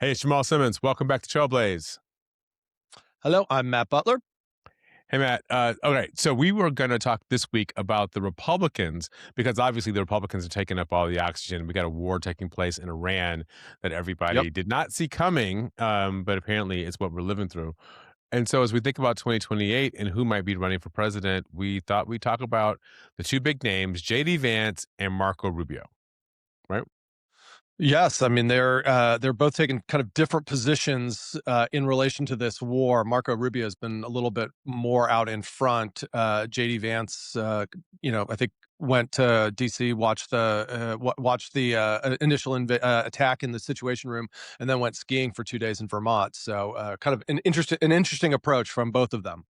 Hey, it's Jamal Simmons. Welcome back to Trailblaze. Hello, I'm Matt Butler. Hey, Matt. Okay, so we were going to talk this week about the Republicans because obviously the Republicans are taking up all the oxygen. We got a war taking place in Iran that Yep. everybody did not see coming, but apparently it's what we're living through. And so as we think about 2028 and who might be running for president, we thought we'd talk about the two big names, J.D. Vance and Marco Rubio, right? Yes, I mean they're both taking kind of different positions in relation to this war. Marco Rubio has been a little bit more out in front. JD Vance, I think went to DC, watched the initial attack in the Situation Room, and then went skiing for 2 days in Vermont. So kind of an interesting approach from both of them.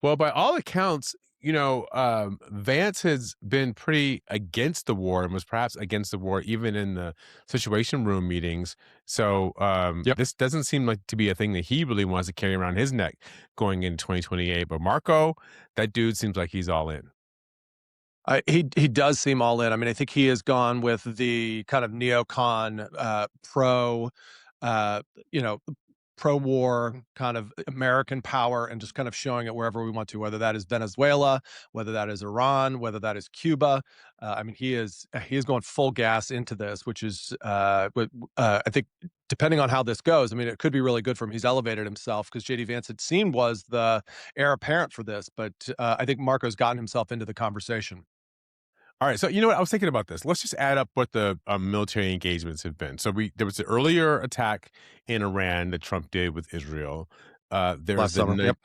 Well, by all accounts, Vance has been pretty against the war and was perhaps against the war even in the Situation Room meetings. So Yep. this doesn't seem like to be a thing that he really wants to carry around his neck going into 2028. But Marco, that dude seems like he's all in. He does seem all in. I mean, I think he has gone with the kind of neocon pro, uh, you know, pro-war kind of American power, and just kind of showing it wherever we want to, whether that is Venezuela, whether that is Iran, whether that is Cuba. I mean, he is going full gas into this, which is, I think, depending on how this goes, I mean, it could be really good for him. He's elevated himself because JD Vance, it seemed, was the heir apparent for this, but I think Marco's gotten himself into the conversation. All right, so you know what? I was thinking about this. Let's just add up what the military engagements have been. So there was the earlier attack in Iran that Trump did with Israel. There's Last summer. Yep.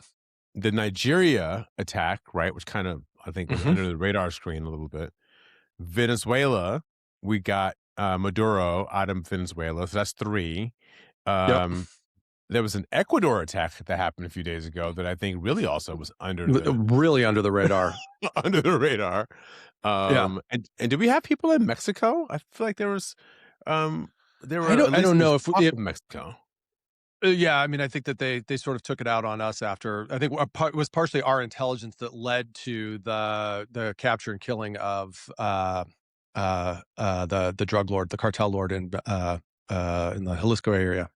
the Nigeria attack, right, which kind of I think was Mhm. under the radar screen a little bit. Venezuela, we got Maduro out of Venezuela, so that's three. Yep. Um, there was an Ecuador attack that happened a few days ago that I think really also was under the Really under the radar. under the radar. Yeah. And do we have people in Mexico? I feel like um, there I were don't at I least don't there's know if talk it of Mexico. yeah, I mean, I think that they sort of took it out on us after. I think it was partially our intelligence that led to the capture and killing of, the drug lord, the cartel lord in the Jalisco area.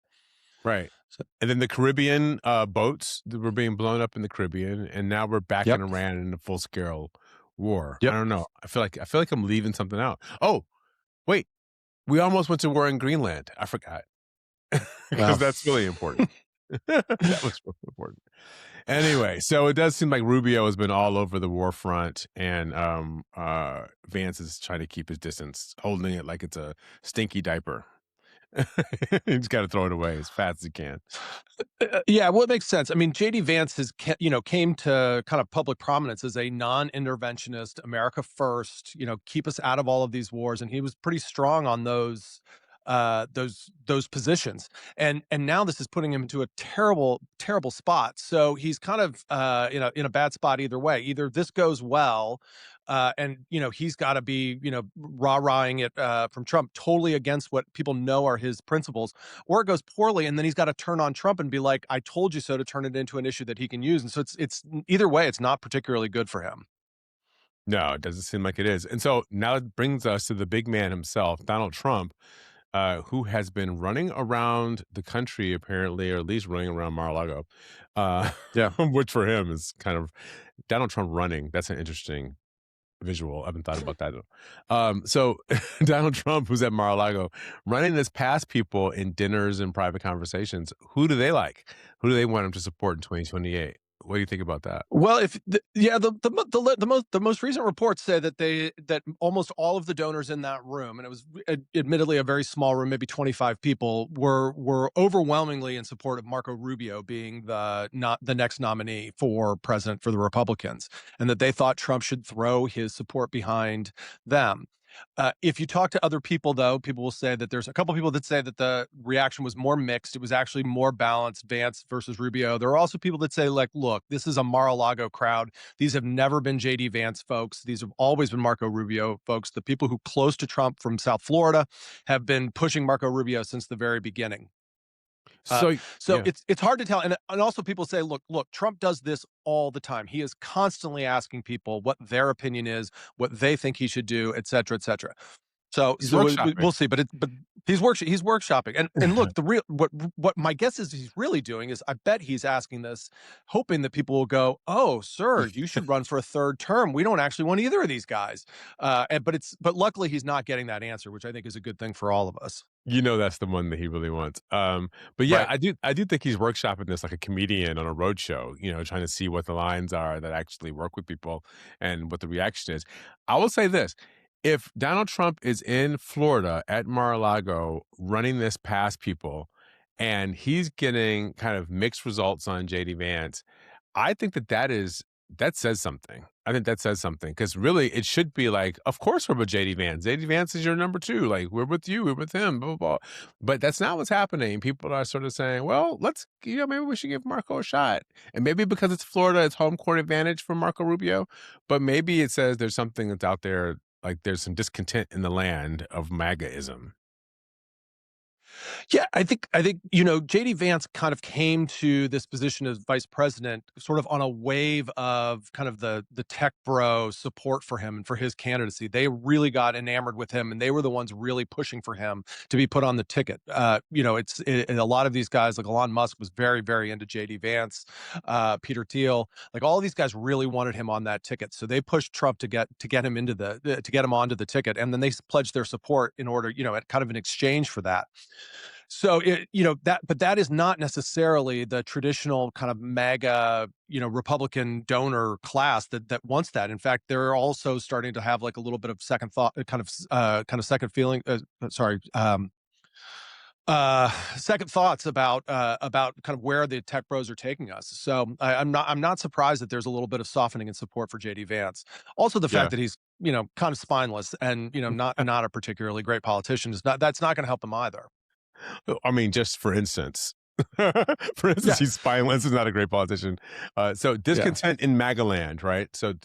Right. So And then the Caribbean boats that were being blown up in the Caribbean, and now we're back in yep, Iran in a full scale war. I yep. don't know. I feel like I'm leaving something out. Oh, wait, we almost went to war in Greenland. I forgot because Well, that's really important. That was really important. Anyway, so it does seem like Rubio has been all over the war front, and Vance is trying to keep his distance, holding it like it's a stinky diaper. He's got to throw it away as fast as he can. yeah, well, it makes sense. I mean, JD Vance came to kind of public prominence as a non-interventionist, America first, keep us out of all of these wars, and he was pretty strong on those positions. And now this is putting him into a terrible spot. So he's kind of in a bad spot either way. Either this goes well, and he's got to be rah-rahing it from Trump, totally against what people know are his principles, or it goes poorly, and then he's got to turn on Trump and be like, "I told you so," to turn it into an issue that he can use. And so it's either way, it's not particularly good for him. No, it doesn't seem like it is. And so now it brings us to the big man himself, Donald Trump, who has been running around the country, apparently, or at least running around Mar-a-Lago, uh, Yeah. which for him is kind of Donald Trump running. That's an interesting visual. I haven't thought about that. So Donald Trump, who's at Mar-a-Lago, running this past people in dinners and private conversations. Who do they like? Who do they want him to support in 2028? What do you think about that? Well, if yeah, the most recent reports say that almost all of the donors in that room, and it was admittedly a very small room, maybe 25 people, were overwhelmingly in support of Marco Rubio being the next nominee for president for the Republicans, and that they thought Trump should throw his support behind them. If you talk to other people, though, people will say that there's a couple people that say that the reaction was more mixed. It was actually more balanced, Vance versus Rubio. There are also people that say, like, look, this is a Mar-a-Lago crowd. These have never been JD Vance folks. These have always been Marco Rubio folks. The people who close to Trump from South Florida have been pushing Marco Rubio since the very beginning. Uh, So so yeah. it's hard to tell, and also people say, look, Trump does this all the time. He is constantly asking people what their opinion is, what they think he should do, et cetera, et cetera. So He's we'll workshopping. see, but he's workshopping, and look, the real what my guess is he's really doing is I bet he's asking this, hoping that people will go, "Oh, sir, you should run for a third term. We don't actually want either of these guys." But luckily he's not getting that answer, which I think is a good thing for all of us, You know that's the one that he really wants. But yeah, right? I do think he's workshopping this like a comedian on a road show, trying to see what the lines are that actually work with people and what the reaction is. I will say this. If Donald Trump is in Florida at Mar-a-Lago running this past people and he's getting kind of mixed results on JD Vance, I think that says something. I think that says something because really it should be like, of course we're with JD Vance. JD Vance is your number two. Like we're with you, we're with him, blah, blah, blah. But that's not what's happening. People are sort of saying, well, maybe we should give Marco a shot. And maybe because it's Florida, it's home court advantage for Marco Rubio. But maybe it says there's something that's out there, like there's some discontent in the land of MAGAism. Yeah, I think JD Vance kind of came to this position as vice president sort of on a wave of kind of the tech bro support for him and for his candidacy. They really got enamored with him, and they were the ones really pushing for him to be put on the ticket. A lot of these guys, like Elon Musk, was very into JD Vance, Peter Thiel, like all of these guys really wanted him on that ticket. So they pushed Trump to get him to get him onto the ticket, and then they pledged their support in order, at kind of an exchange for that. So but that is not necessarily the traditional kind of MAGA, Republican donor class that wants that. In fact, they're also starting to have like a little bit of second thought, kind of second feeling. Sorry, second thoughts about kind of where the tech bros are taking us. So I'm not surprised that there's a little bit of softening in support for JD Vance. Also, the fact Yeah. that he's kind of spineless and not a particularly great politician is not that's not going to help them either. I mean, just for instance. For instance, Yeah, he's spineless. Is not a great politician. So yeah. discontent in MAGA land, right? So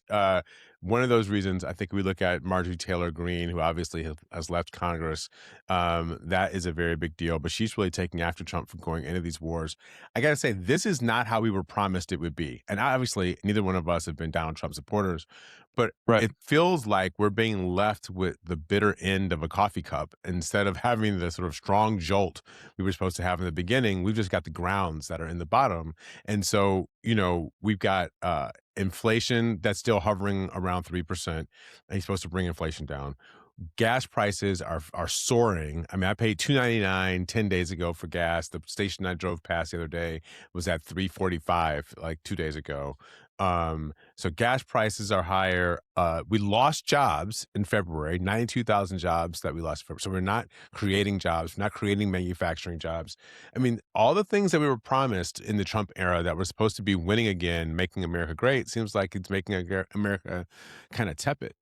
one of those reasons, I think we look at Marjorie Taylor Greene, who obviously has left Congress. That is a very big deal, but she's really taking after Trump from going into these wars. I got to say, this is not how we were promised it would be. And obviously, neither one of us have been Donald Trump supporters, but Right. it feels like we're being left with the bitter end of a coffee cup instead of having the sort of strong jolt we were supposed to have in the beginning. We've just got the grounds that are in the bottom. And so, we've got inflation that's still hovering around 3%. And he's supposed to bring inflation down. Gas prices are soaring. I mean, I paid $2.99 10 days ago for gas. The station I drove past the other day was at 3.45 like 2 days ago. So gas prices are higher. We lost jobs in February, 92,000 jobs that we lost. So we're not creating jobs, we're not creating manufacturing jobs. I mean, all the things that we were promised in the Trump era that were supposed to be winning again, making America great, seems like it's making America kind of tepid.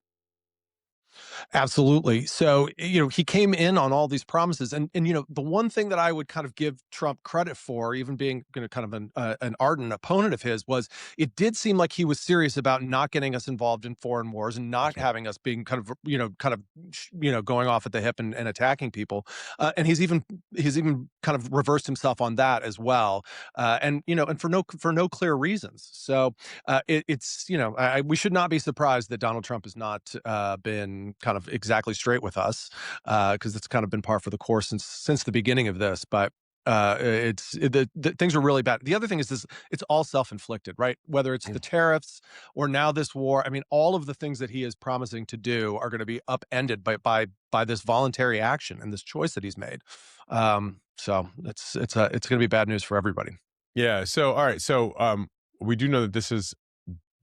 Absolutely. So, he came in on all these promises, and the one thing that I would kind of give Trump credit for, even being kind of an ardent opponent of his, was it did seem like he was serious about not getting us involved in foreign wars and not That's right. having us being going off at the hip and attacking people. And he's even kind of reversed himself on that as well. And for no clear reasons. So we should not be surprised that Donald Trump has not been kind of exactly straight with us, because it's kind of been par for the course since the beginning of this. But the things are really bad. The other thing is this: it's all self-inflicted, right? Whether it's the tariffs or now this war. I mean, all of the things that he is promising to do are going to be upended by this voluntary action and this choice that he's made. So it's going to be bad news for everybody. Yeah. So, all right. So, we do know that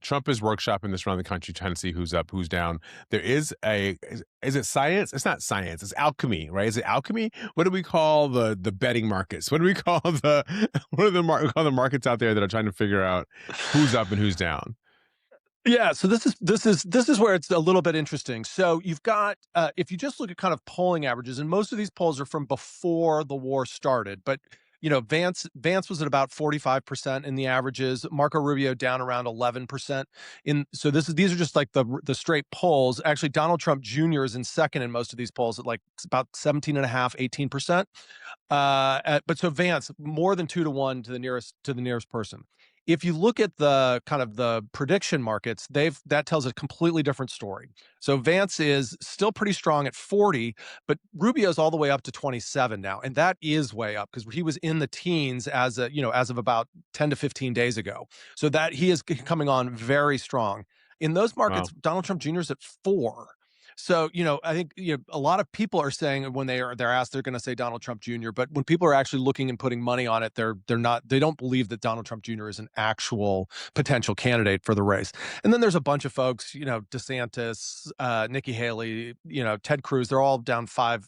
Trump is workshopping this around the country, trying to see who's up, who's down. There is it science? It's not science. It's alchemy, right? Is it alchemy? What do we call the betting markets? What do we call we call the markets out there that are trying to figure out who's up and who's down? Yeah, so this is where it's a little bit interesting. So you've got if you just look at kind of polling averages, and most of these polls are from before the war started, but Vance was at about 45% in the averages. Marco Rubio down around 11%. These are just like the straight polls. Actually, Donald Trump Jr. is in second in most of these polls at like about 17.5, 18%. But so Vance more than 2 to 1 to the nearest person. if you look at the kind of the prediction markets, that tells a completely different story. So Vance is still pretty strong at 40, but Rubio's all the way up to 27 now, and that is way up because he was in the teens as of about 10 to 15 days ago. So that he is coming on very strong. In those Wow. markets, Donald Trump Jr. is at 4. So, I think a lot of people are saying when they're asked, they're going to say Donald Trump Jr. But when people are actually looking and putting money on it, they don't believe that Donald Trump Jr. is an actual potential candidate for the race. And then there's a bunch of folks, DeSantis, Nikki Haley, Ted Cruz. They're all down 5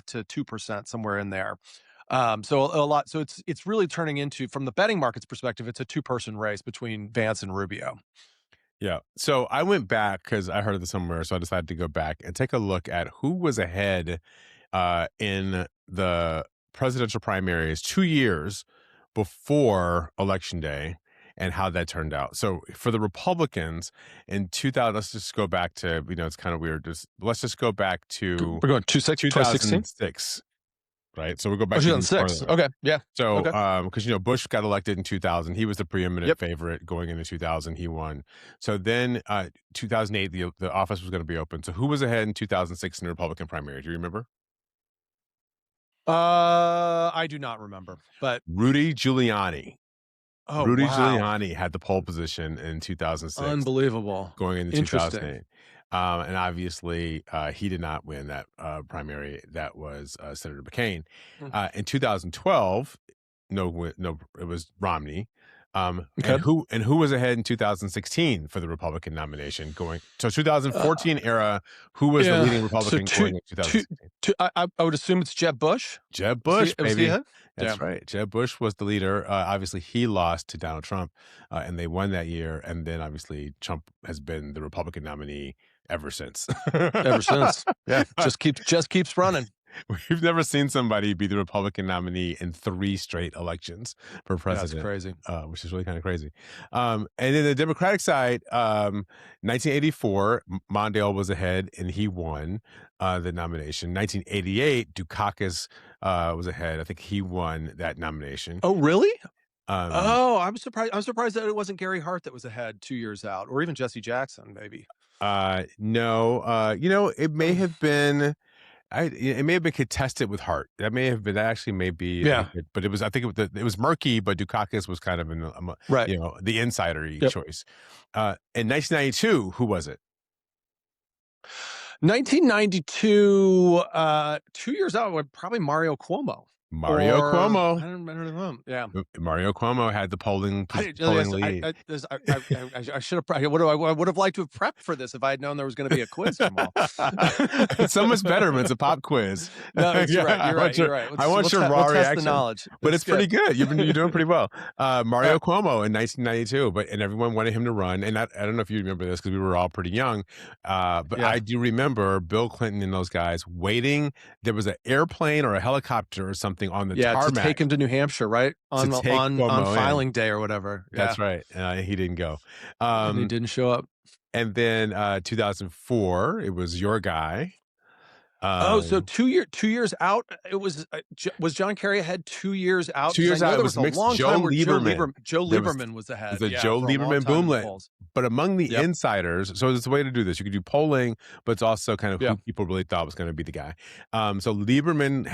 to 2%, somewhere in there. So a lot. So it's really turning into, from the betting markets perspective, it's a 2-person race between Vance and Rubio. Yeah. So I went back because I heard this somewhere. So I decided to go back and take a look at who was ahead in the presidential primaries 2 years before Election Day and how that turned out. So for the Republicans in 2000, let's just go back to, it's kind of weird. Let's just go back to We're going 2016. 2006. Right. So we go Oh, back to even 2006. further. Okay. Yeah. So, Okay. because Bush got elected in 2000, he was the preeminent Yep. favorite going into 2000. He won. So then, 2008, the office was going to be open. So who was ahead in 2006 in the Republican primary? Do you remember? I do not remember, but Rudy Giuliani. oh Rudy wow, Giuliani had the pole position in 2006, unbelievable, going into interesting. 2008. And obviously, he did not win that primary. That was Senator McCain. Mm. In 2012, no, it was Romney. Okay. And who was ahead in 2016 for the Republican nomination going? So 2014 era, who was the leading Republican going in 2016? I would assume it's Jeb Bush. Jeb Bush, Was he baby. ahead? That's Yeah. right. Jeb Bush was the leader. Obviously, he lost to Donald Trump, and they won that year. And then, obviously, Trump has been the Republican nominee ever since. Ever since. Yeah. Just keeps running. We've never seen somebody be the Republican nominee in 3 straight elections for That's president, crazy. which is really kind of crazy. And then the Democratic side, 1984, Mondale was ahead and he won the nomination. 1988, Dukakis was ahead. I think he won that nomination. Oh, really? Um, Oh, I'm surprised. I'm surprised that it wasn't Gary Hart that was ahead 2 years out, or even Jesse Jackson, maybe. no, it may have been. It may have been contested with Hart. That actually may be, Yeah. but it was, I think it was murky, but Dukakis was kind of Right. the insider-y Yep. choice. In 1992, who was it? 1992, 2 years out, probably Mario Cuomo. Mario Cuomo. I don't know. Yeah. Mario Cuomo had the polling lead. I should have. I would have liked to have prepped for this if I had known there was going to be a quiz, Jamal. It's so much better when it's a pop quiz. No, it's Yeah, right. You're right. I want your raw we'll test reaction. the knowledge, But it's pretty good. You're doing pretty well. Mario Cuomo in 1992, and everyone wanted him to run. And I don't know if you remember this because we were all pretty young, but Yeah. I do remember Bill Clinton and those guys waiting. There was an airplane or a helicopter or something on the tarmac to take him to New Hampshire, right? On filing day or whatever. Yeah. That's right. He didn't go. And he didn't show up. And then 2004, it was your guy. So 2 years out, it was John Kerry ahead 2 years out? 2 years out, there it was a mixed. long Joe time where Lieberman. Joe Lieberman was ahead. It was a Yeah, Joe for a long Lieberman time in the boomlet. polls. But among the Yep. insiders, so there's a way to do this. You could do polling, but it's also kind of Yeah. who people really thought was going to be the guy. So Lieberman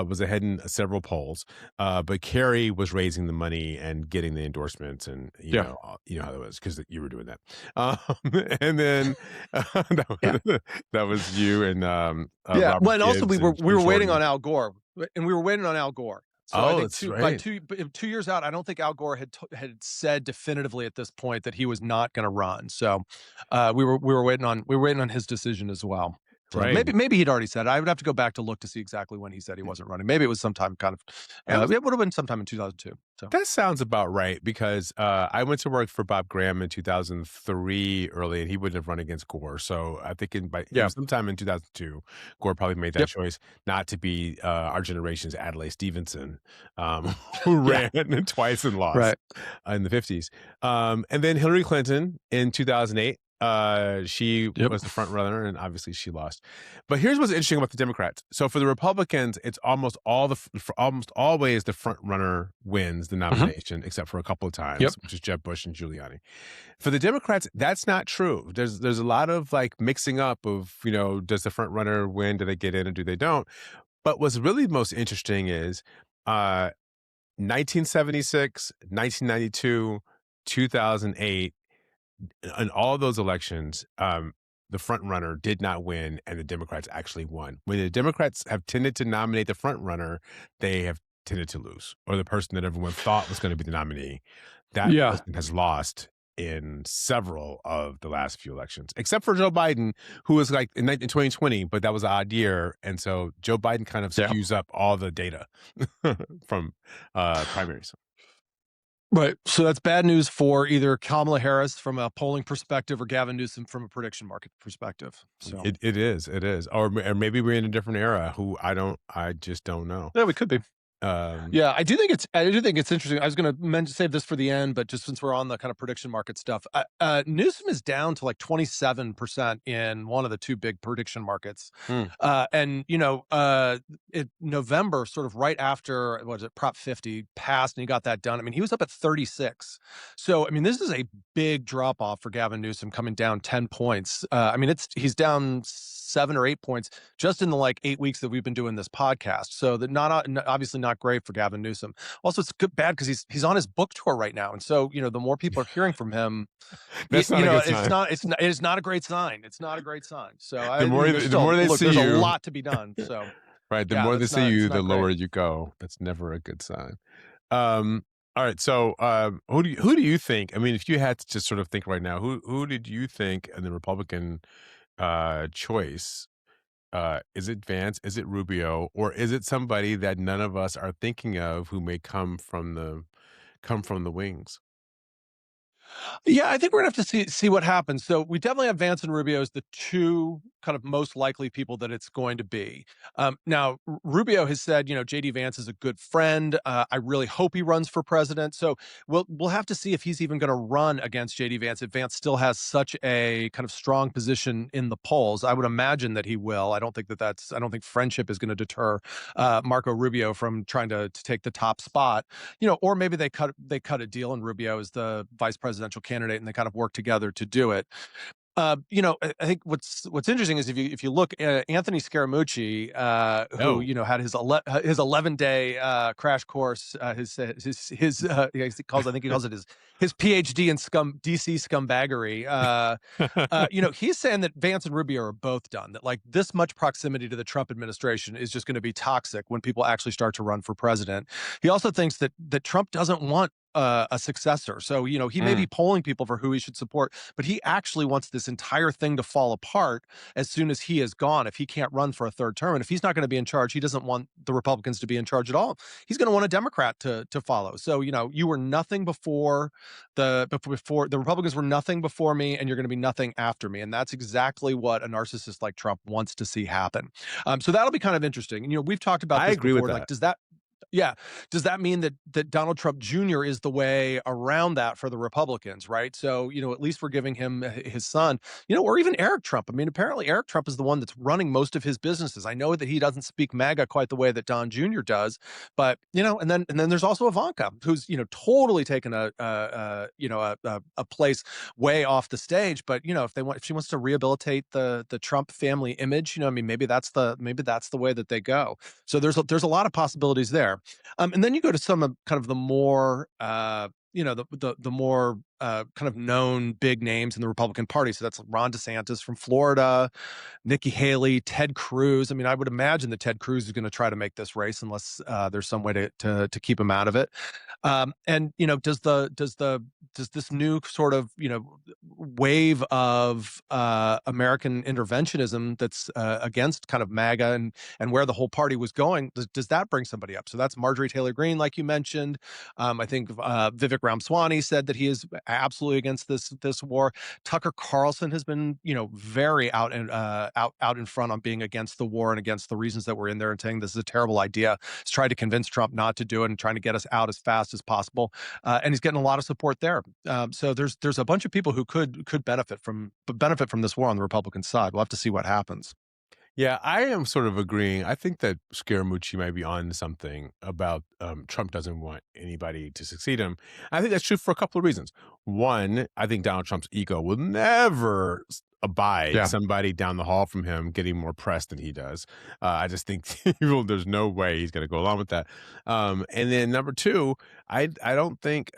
was ahead in several polls, but Kerry was raising the money and getting the endorsements, and you know how that was because you were doing that. And then that was you and Robert Well, and also Gibbs we were and waiting Jordan. on Al Gore, and we were waiting on Al Gore. So I think that's right. 2 years out, I don't think Al Gore had said definitively at this point that he was not going to run. So we were waiting on his decision as well. So Right. maybe he'd already said it. I would have to go back to look to see exactly when he said he wasn't running. Maybe it was sometime kind of. It would have been sometime in 2002. So That sounds about right because I went to work for Bob Graham in 2003 early, and he wouldn't have run against Gore. So I think it was sometime in 2002, Gore probably made that choice not to be our generation's Adlai Stevenson, who ran twice and lost in the 50s. And then Hillary Clinton in 2008. She Yep. was the front runner, and obviously she lost. But here's what's interesting about the Democrats. So for the Republicans, it's for almost always the front runner wins the Mhm. nomination, except for a couple of Yep. times, which is Jeb Bush and Giuliani. For the Democrats, that's not true. There's a lot of like mixing up of, does the front runner win? Do they get in or do they don't? But what's really most interesting is uh 1976, 1992, 2008, in all those elections, the front runner did not win, and the Democrats actually won. When the Democrats have tended to nominate the front runner, they have tended to lose, or the person that everyone thought was going to be the nominee, that Yeah. person has lost in several of the last few elections, except for Joe Biden, who was like in 2020, but that was an odd year, and so Joe Biden kind of Yeah. skews up all the data from primaries. Right. So that's bad news for either Kamala Harris from a polling perspective or Gavin Newsom from a prediction market perspective. So It is, or maybe we're in a different era. I just don't know. yeah, we could be. Um, Yeah, I do think it's interesting. I was going to save this for the end, but just since we're on the kind of prediction market stuff, Newsom is down to like 27% in one of the two big prediction markets, hmm. and November, sort of right after what was it, Prop 50 passed, and he got that done. I mean, he was up at 36. So I mean, this is a big drop off for Gavin Newsom, coming down 10 points. I mean, he's down 7 or 8 points just in the like 8 weeks that we've been doing this podcast. So that obviously not great for Gavin Newsom. Also, it's bad because he's on his book tour right now, and so the more people are hearing from him, That's not a good it's sign. not it's not a great sign. It's not a great sign. So The I more mean, there's the more still they look, see there's a you, lot to be done. So right? The yeah, more they that's see not it's you, the not great. lower you go. That's never a good sign. All right. So, who do you think? I mean, if you had to just sort of think right now, who did you think in the Republican choice? Is it Vance? Is it Rubio? Or is it somebody that none of us are thinking of who may come from the wings? Yeah, I think we're gonna have to see what happens. So we definitely have Vance and Rubio as the two kind of most likely people that it's going to be. Now, Rubio has said, JD Vance is a good friend. I really hope he runs for president. So we'll have to see if he's even going to run against JD Vance. If Vance still has such a kind of strong position in the polls, I would imagine that he will. I don't think friendship is going to deter Marco Rubio from trying to take the top spot. Or maybe they cut a deal and Rubio is the vice presidential candidate and they kind of work together to do it. I think what's interesting is if you look at Anthony Scaramucci, who No. had his 11-day crash course, I think he calls it his PhD in DC scumbaggery. He's saying that Vance and Rubio are both done. That like this much proximity to the Trump administration is just going to be toxic when people actually start to run for president. He also thinks that Trump doesn't want a successor. So, he may be Mm. polling people for who he should support, but he actually wants this entire thing to fall apart as soon as he is gone, if he can't run for a third term. And if he's not going to be in charge, he doesn't want the Republicans to be in charge at all. He's going to want a Democrat to follow. So, you were nothing before the Republicans were nothing before me, and you're going to be nothing after me. And that's exactly what a narcissist like Trump wants to see happen. So that'll be kind of interesting. And, we've talked about I this agree with before. Like, that. does that mean that Donald Trump Jr. is the way around that for the Republicans, right? So, at least we're giving him his son, or even Eric Trump. I mean, apparently Eric Trump is the one that's running most of his businesses. I know that he doesn't speak MAGA quite the way that Don Jr. does, but and then there's also Ivanka, who's totally taken a place way off the stage. But if she wants to rehabilitate the Trump family image, I mean, maybe that's the way that they go. So there's a lot of possibilities there. And then you go to some of kind of the more the more kind of known big names in the Republican Party. So that's Ron DeSantis from Florida, Nikki Haley, Ted Cruz. I mean, I would imagine that Ted Cruz is going to try to make this race unless there's some way to keep him out of it. And does this new sort of wave of American interventionism that's against kind of MAGA and where the whole party was going, does that bring somebody up? So that's Marjorie Taylor Greene, like you mentioned. I think Vivek Ramaswamy said that he is absolutely against this war. Tucker Carlson has been, very out in front on being against the war and against the reasons that we're in there, and saying this is a terrible idea. He's tried to convince Trump not to do it and trying to get us out as fast fast as possible, and he's getting a lot of support there. So there's a bunch of people who could benefit from this war on the Republican side. We'll have to see what happens. Yeah, I am sort of agreeing. I think that Scaramucci might be on something about Trump doesn't want anybody to succeed him. I think that's true for a couple of reasons. One, I think Donald Trump's ego will never abide Yeah, somebody down the hall from him getting more press than he does. I just think there's no way he's going to go along with that. And then number two, I don't think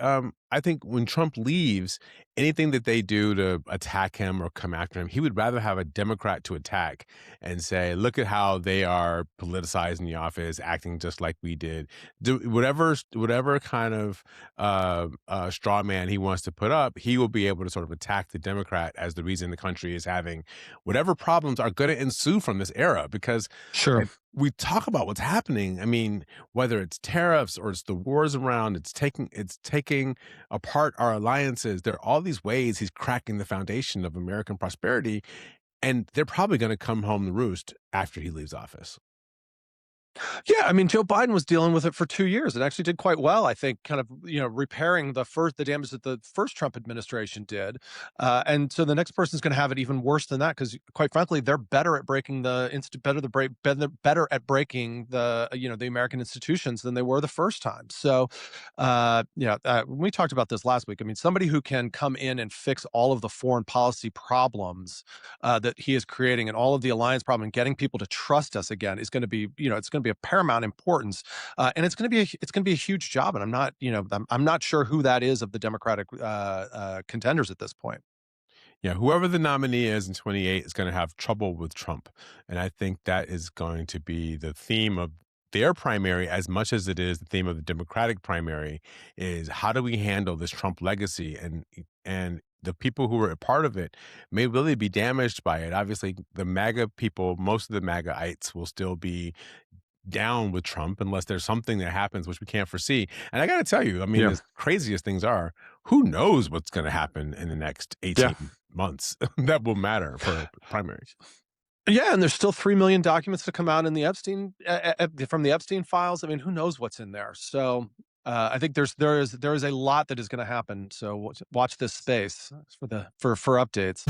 I think when Trump leaves, anything that they do to attack him or come after him, he would rather have a Democrat to attack and say, "Look at how they are politicizing the office, acting just like we did." Do whatever kind of straw man he wants to put up, he will be able to sort of attack the Democrat as the reason the country is having whatever problems are going to ensue from this era. Because sure. if we talk about what's happening, I mean, whether it's tariffs or it's the wars around, it's taking apart our alliances. There are all these ways he's cracking the foundation of American prosperity, and they're probably gonna come home to roost after he leaves office. Yeah, I mean, Joe Biden was dealing with it for 2 years and actually did quite well, I think, kind of, repairing the damage that the first Trump administration did. And so the next person's gonna have it even worse than that because, quite frankly, they're better at breaking better at breaking the American institutions than they were the first time. So, we talked about this last week. I mean, somebody who can come in and fix all of the foreign policy problems that he is creating and all of the alliance problem and getting people to trust us again is going to be, it's going to be of paramount importance, and it's going to be a huge job. And I'm not sure who that is of the Democratic contenders at this point. Yeah, whoever the nominee is in 28 is gonna have trouble with Trump, and I think that is going to be the theme of their primary as much as it is the theme of the Democratic primary, is how do we handle this Trump legacy? And the people who were a part of it may really be damaged by it. Obviously, the MAGA people, most of the MAGAites will still be down with Trump unless there's something that happens which we can't foresee. And I got to tell you, I mean, Yeah. as crazy as things are, who knows what's going to happen in the next Yeah. 18 months that will matter for primaries. Yeah, and there's still 3 million documents to come out in the from the Epstein files. I mean, who knows what's in there? So I think there is a lot that is going to happen. So watch this space for updates.